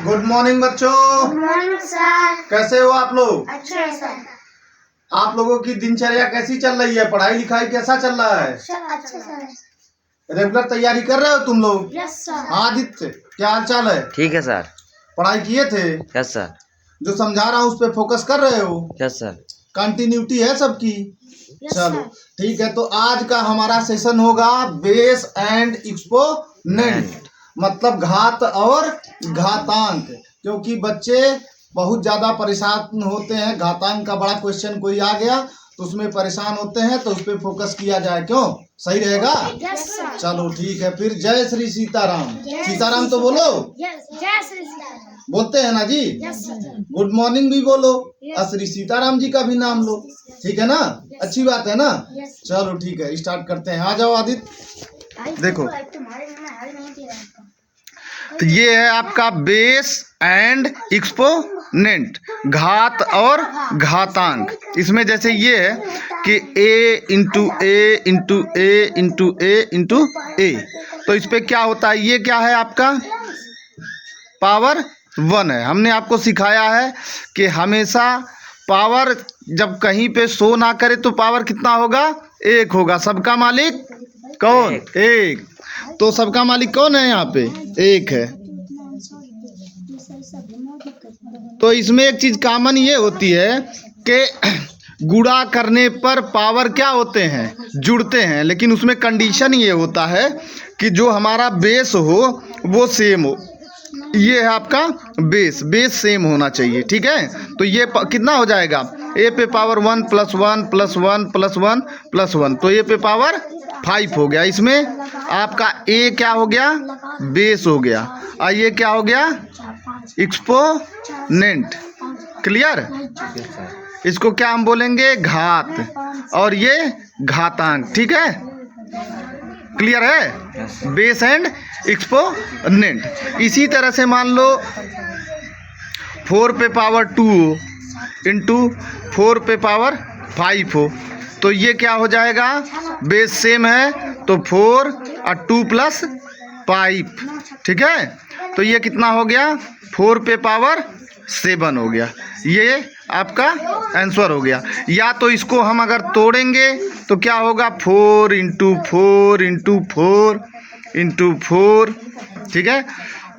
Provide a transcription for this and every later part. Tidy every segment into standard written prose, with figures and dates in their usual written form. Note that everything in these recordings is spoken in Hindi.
गुड मॉर्निंग बच्चों। Good morning sir. कैसे हो आप लोग? अच्छा है सर। आप लोगों की दिनचर्या कैसी चल रही है? पढ़ाई लिखाई कैसा चल रहा है? अच्छा सर। रेगुलर तैयारी कर रहे हो तुम लोग? Yes sir. आदित्य, क्या हाल चाल है? ठीक है सर। पढ़ाई किए थे? Yes sir. जो समझा रहा हूँ उस पर फोकस कर रहे हो? Yes sir. कंटिन्यूटी है सबकी? यस चलो सर। ठीक है। तो आज का हमारा सेशन होगा बेस एंड एक्सपोनेंट, मतलब घात और घातांक। क्योंकि बच्चे बहुत ज्यादा परेशान होते हैं, घातांक का बड़ा क्वेश्चन कोई आ गया तो उसमें परेशान होते हैं, तो उस पर फोकस किया जाए। क्यों? सही रहेगा? Yes sir. चलो ठीक है। फिर जय श्री सीताराम। सीताराम तो बोलो। जय श्री सीताराम। बोलते हैं ना जी? Yes sir. गुड मॉर्निंग भी बोलो और श्री सीताराम जी का भी नाम लो। ठीक है ना? अच्छी बात है ना? यस। चलो ठीक है, स्टार्ट करते हैं। आ जाओ आदित्य। देखो, तुम्हारे में हल नहीं दे रहा। तो ये है आपका बेस एंड एक्सपोनेंट, घात और घातांक। इसमें जैसे ये है कि a into a into a into a into a, तो इस पे क्या होता है? ये क्या है आपका? पावर 1 है। हमने आपको सिखाया है कि हमेशा पावर जब कहीं पे शो ना करे तो पावर कितना होगा? 1 होगा। सबका मालिक कौन? 1। तो सबका मालिक कौन है यहाँ पे? 1 है। तो इसमें एक चीज कॉमन ये होती है कि गुणा करने पर पावर क्या होते हैं? जुड़ते हैं। लेकिन उसमें कंडीशन ये होता है कि जो हमारा बेस हो वो सेम हो। ये है आपका बेस सेम होना चाहिए। ठीक है? तो ये कितना हो जाएगा? ए पे power 1 plus 1 plus 1 plus 1 plus 1, तो ए पे पावर 5 हो गया। इसमें आपका ए क्या हो गया? बेस हो गया। और ये क्या हो गया? एक्सपोनेंट। क्लियर? इसको क्या हम बोलेंगे? घात। और ये घातांक। ठीक है? क्लियर है? Base and exponent. इसी तरह से मान लो 4 पे पावर 2 हो इंटू 4 पे पावर 5 हो, तो ये क्या हो जाएगा? बेस सेम है तो 4 और 2 प्लस 5। ठीक है? तो ये कितना हो गया? 4 पे पावर 7 हो गया। ये आपका आंसर हो गया। या तो इसको हम अगर तोड़ेंगे तो क्या होगा? 4 इंटू 4 इंटू 4 इंटू 4। ठीक है?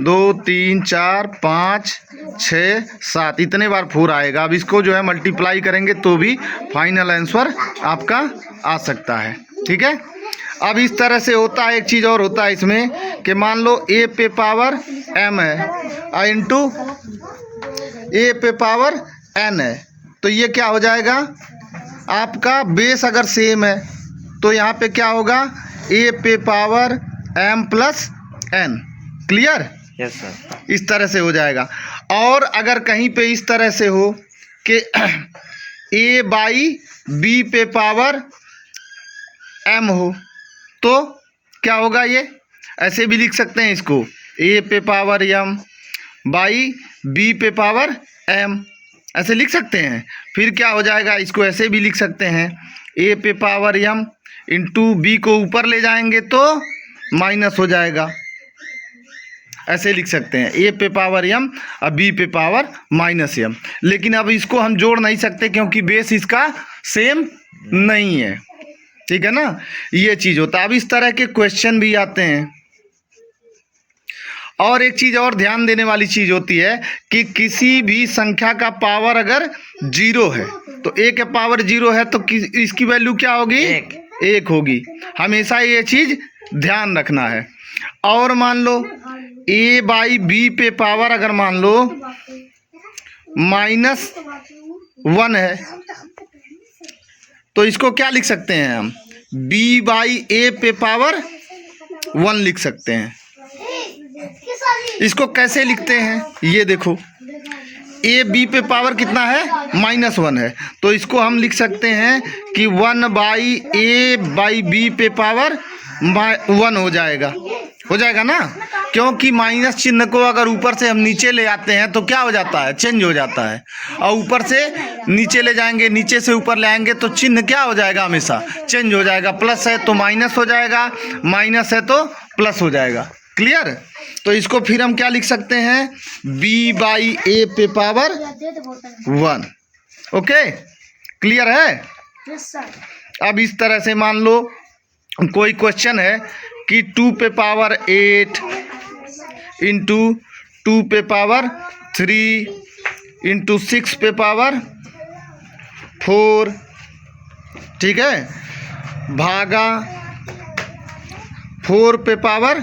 2 3 4 5 6 7, इतने बार 4 आएगा। अब इसको जो है मल्टीप्लाई करेंगे तो भी फाइनल आंसर आपका आ सकता है। ठीक है? अब इस तरह से होता है। एक चीज़ और होता है इसमें कि मान लो ए पे पावर m है और इंटू ए पे पावर n है, तो ये क्या हो जाएगा? आपका बेस अगर सेम है तो यहाँ पे क्या होगा? ए पे power m plus n। Clear? Yes sir. इस तरह से हो जाएगा। और अगर कहीं पे इस तरह से हो कि a बाई b पे पावर m हो तो क्या होगा? ये ऐसे भी लिख सकते हैं इसको, a पे पावर m बाई b पे पावर m, ऐसे लिख सकते हैं। फिर क्या हो जाएगा? इसको ऐसे भी लिख सकते हैं, a पे पावर m इंटू b को ऊपर ले जाएंगे तो माइनस हो जाएगा। ऐसे लिख सकते हैं, a पे पावर m और b पे पावर माइनस m। लेकिन अब इसको हम जोड़ नहीं सकते क्योंकि बेस इसका सेम नहीं है। ठीक है ना? ये चीज़ होता है। अब इस तरह के क्वेश्चन भी आते हैं। और एक चीज़ और ध्यान देने वाली चीज़ होती है कि किसी भी संख्या का पावर अगर 0 है तो a के पावर 0 है तो इसकी वैल्यू क्या होगी? 1 होगी। हमेशा ये चीज़ ध्यान रखना है। और मान लो a बाई b पे पावर अगर मान लो -1 है तो इसको क्या लिख सकते हैं हम? b बाई a पे पावर 1 लिख सकते हैं। इसको कैसे लिखते हैं? ये देखो, a b पे पावर कितना है? -1 है, तो इसको हम लिख सकते हैं कि 1 बाई a बाई b पे पावर 1 हो जाएगा ना? क्योंकि माइनस चिन्ह को अगर ऊपर से हम नीचे ले आते हैं तो क्या हो जाता है? चेंज हो जाता है। और ऊपर से नीचे ले जाएंगे, नीचे से ऊपर ले आएंगे तो चिन्ह क्या हो जाएगा? हमेशा चेंज हो जाएगा। प्लस है तो माइनस हो जाएगा, माइनस है तो प्लस हो जाएगा। क्लियर? तो इसको फिर हम क्या लिख सकते हैं, b/a पे पावर 1। ओके, क्लियर है। Yes sir. अब इस तरह से मान लो कोई क्वेश्चन है कि 2 पे पावर 8 इंटू 2 पे पावर 3 इंटू 6 पे पावर 4, ठीक है, भागा 4 पे पावर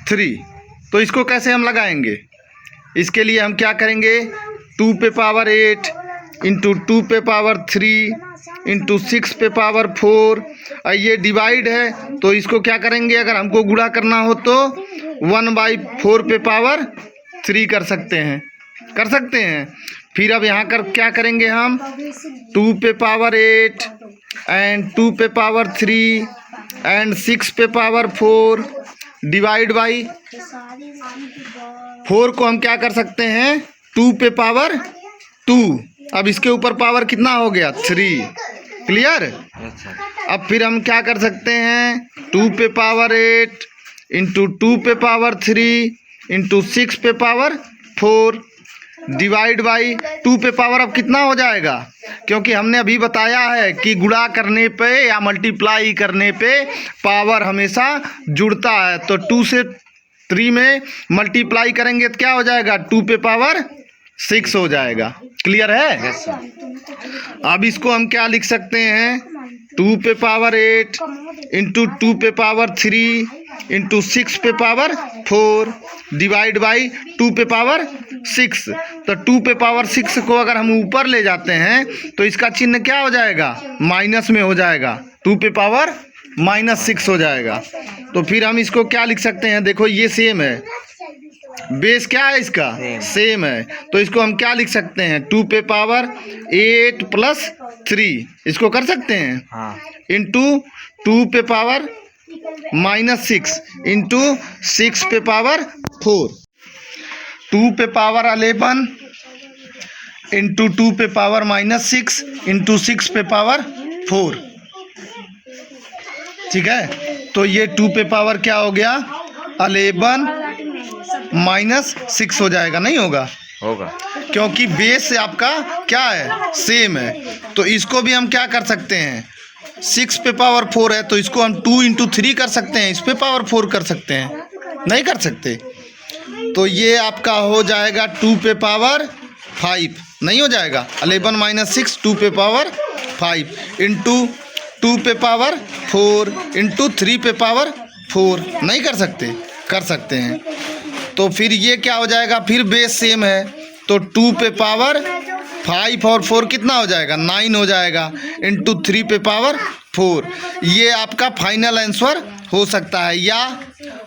3। तो इसको कैसे हम लगाएंगे, इसके लिए हम क्या करेंगे, 2 पे पावर 8 इंटू 2 पे पावर 3 इंटू 6 पे पावर 4, और ये डिवाइड है तो इसको क्या करेंगे, अगर हमको गुणा करना हो तो 1/4 पे पावर 3 कर सकते हैं। फिर अब यहाँ कर क्या करेंगे हम, 2 पे पावर 8 एंड 2 पे पावर 3 एंड 6 पे पावर 4 डिवाइड बाई 4 को हम क्या कर सकते हैं, 2 पे पावर 2। अब इसके ऊपर पावर कितना हो गया, 3। क्लियर। अब फिर हम क्या कर सकते हैं, 2 पे पावर 8 इंटू 2 पे पावर 3 इंटू 6 पे पावर 4 डिवाइड बाई 2 पे पावर अब कितना हो जाएगा, क्योंकि हमने अभी बताया है कि गुणा करने पे या मल्टीप्लाई करने पे पावर हमेशा जुड़ता है। तो 2 से 3 में मल्टीप्लाई करेंगे तो क्या हो जाएगा, 2 पे पावर 6 हो जाएगा। क्लियर है। अब इसको हम क्या लिख सकते हैं, 2 पे पावर 8 इंटू 2 पे पावर 3 इंटू 6 पे पावर 4 डिवाइड बाई 2 पे पावर 6। तो 2 पे पावर 6 को अगर हम ऊपर ले जाते हैं तो इसका चिन्ह क्या हो जाएगा, माइनस में हो जाएगा, 2 पे पावर -6 हो जाएगा। तो फिर हम इसको क्या लिख सकते हैं, देखो ये सेम है, बेस क्या है इसका, सेम है, तो इसको हम क्या लिख सकते हैं, 2 पे पावर 8 प्लस 3 इसको कर सकते हैं, इंटू 2 पे पावर -6 इंटू 6 पे पावर 4, 2 पे पावर 11 इंटू 2 पे पावर -6 इंटू 6 पे पावर 4, ठीक है। तो ये 2 पे पावर क्या हो गया, 11 -6 हो जाएगा, नहीं होगा, क्योंकि बेस आपका क्या है, सेम है। तो इसको भी हम क्या कर सकते हैं, 6 पे पावर 4 है तो इसको हम 2 इंटू 3 कर सकते हैं, इस पे पावर 4 कर सकते हैं, नहीं कर सकते। तो ये आपका हो जाएगा 2 पे पावर 5, नहीं हो जाएगा, 11 - 6 2 पे पावर 5 इंटू 2 पे पावर 4 इंटू 3 पे पावर 4, नहीं कर सकते, कर सकते हैं। तो फिर ये क्या हो जाएगा, फिर बेस सेम है, तो 2 पे पावर 5 और 4 कितना हो जाएगा, 9 हो जाएगा, इंटू 3 पे पावर 4। ये आपका फाइनल आंसर हो सकता है। या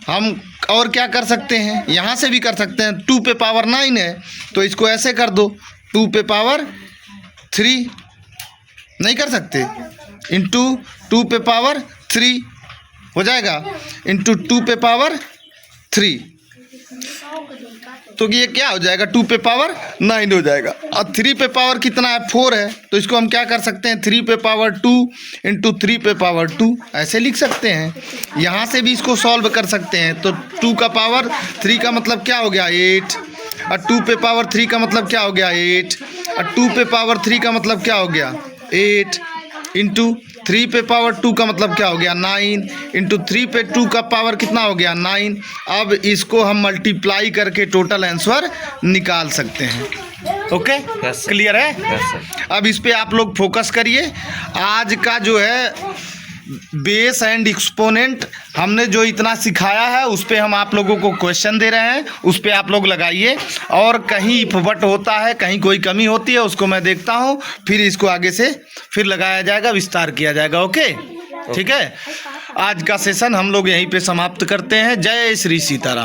हम और क्या कर सकते हैं, यहाँ से भी कर सकते हैं, 2 पे पावर 9 है तो इसको ऐसे कर दो, 2 पे पावर 3, नहीं कर सकते, इंटू 2 पे पावर 3 हो जाएगा, इंटू 2 पे पावर 3, तो ये क्या हो जाएगा, 2 पे पावर 9 हो जाएगा। और 3 पे पावर कितना है, 4 है, तो इसको हम क्या कर सकते हैं, 3 पे पावर 2 इंटू 3 पे पावर 2 ऐसे लिख सकते हैं। यहाँ से भी इसको सॉल्व कर सकते हैं, तो 2 का पावर 3 का मतलब क्या हो गया, 8, और 2 पे पावर 3 का मतलब क्या हो गया, 8, और 2 पे पावर 3 का मतलब क्या हो गया, 8 इंटू 3 पे पावर 2 का मतलब क्या हो गया, 9 इंटू 3 पे 2 का पावर कितना हो गया, 9। अब इसको हम मल्टीप्लाई करके टोटल आंसर निकाल सकते हैं। ओके, क्लियर है। अब इस पे आप लोग फोकस करिए। आज का जो है बेस एंड एक्सपोनेंट हमने जो इतना सिखाया है उस पे हम आप लोगों को क्वेश्चन दे रहे हैं, उस पे आप लोग लगाइए, और कहीं इफवट होता है, कहीं कोई कमी होती है उसको मैं देखता हूँ, फिर इसको आगे से फिर लगाया जाएगा, विस्तार किया जाएगा। ओके, ठीक है। आज का सेशन हम लोग यहीं पे समाप्त करते हैं। जय श्री सीताराम।